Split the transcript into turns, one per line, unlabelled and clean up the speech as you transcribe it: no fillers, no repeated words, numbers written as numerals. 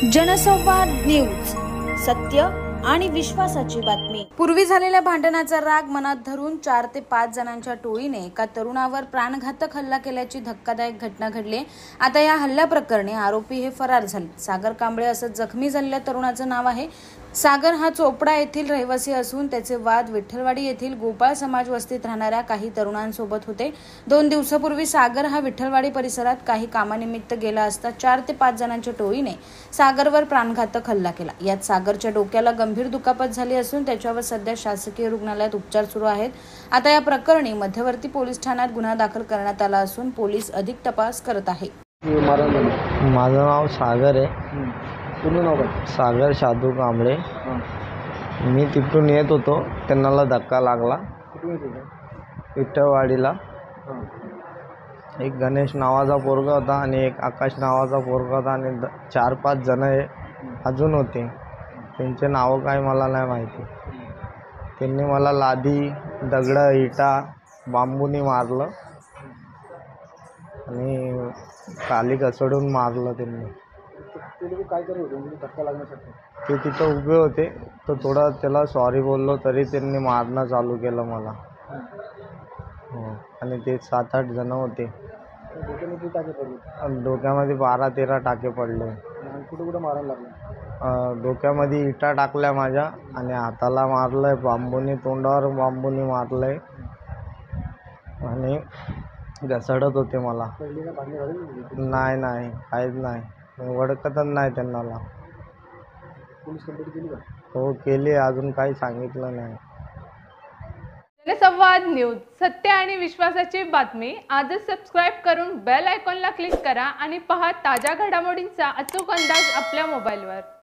जनसंवाद न्यूज, सत्य आणि विश्वासाची बातमी। पूर्वी झालेल्या भांडणाचा राग मनात धरून 4 ते 5 जणांच्या टोळीने एका तरुणावर प्राणघातक हल्ला केल्याची धक्कादायक घटना घडली। आता या हल्ल्याप्रकरणी आरोपी हे फरार झाले। सागर कांबळे असं जखमी झालेल्या तरुणाचं नाव आहे। सागर हा चोपडा येथील रहिवासी असून त्याचे वाद विठ्ठलवाडी येथील गोपाळ समाज वस्तीत राहणाऱ्या काही तरुणांसोबत होते। 2 दिवसापूर्वी सागर हा विठ्ठलवाडी परिसरात काही कामानिमित्त गेला असता 4 ते 5 जणांच्या टोळीने सागरवर प्राणघातक हल्ला केला। यात सागरच्या डोक्याला गंभीर दुखापत झाली असून त्याच्यावर सध्या शासकीय रुग्णालयात उपचार सुरू आहेत। आता या प्रकरणी मध्यवर्ती पोलीस ठाण्यात गुन्हा दाखल करण्यात आला असून पोलीस अधिक तपास करत आहेत।
माझं नाव सागर आहे।
पूर्ण नाव काय?
सागर शादू कांबळे। मी तिथून येत होतो, त्यांना धक्का लागला।
कुठून येत होता?
विठ्ठलवाडीला एक गणेश नावाचा पोरगा होता आणि एक आकाश नावाचा पोरगा होता आणि 4-5 जण अजून होते। त्यांचे नाव काय मला नाही माहिती। त्यांनी मला लादी, दगड, इटा, बांबूनी मारलं आणि खाली घसडून मारलं त्यांनी।
ते लोक काय करत होते धक्का लागण्यासाठी?
ते तिथं उभे होते, तर थोडं त्याला सॉरी बोललो तरी त्यांनी मारणं चालू केलं मला। हो, आणि ते 7-8 जण होते।
डोक्यामध्ये टाके पडले?
डोक्यामध्ये 12-13 टाके पडले।
कुठं कुठं मारायला लागलं?
डोक्यामध्ये इटा टाकल्या माझ्या आणि हाताला मारलंय बांबूनी, तोंडावर बांबूनी मारलंय आणि घसडत होते मला।
पहिली का भांडण झाली?
नाही, काहीच नाही, ओळखतच नाही त्यांना।
पोलीस कंप्लेंट केली का?
हो केली, अजून काही सांगितलं नाही।
जनसंवाद न्यूज, सत्य आणि विश्वासाची बातमी। आजच सबस्क्राइब करून बेल आयकॉनला क्लिक करा आणि पहा ताज्या घडामोडींचा अचूक अंदाज आपल्या मोबाईलवर।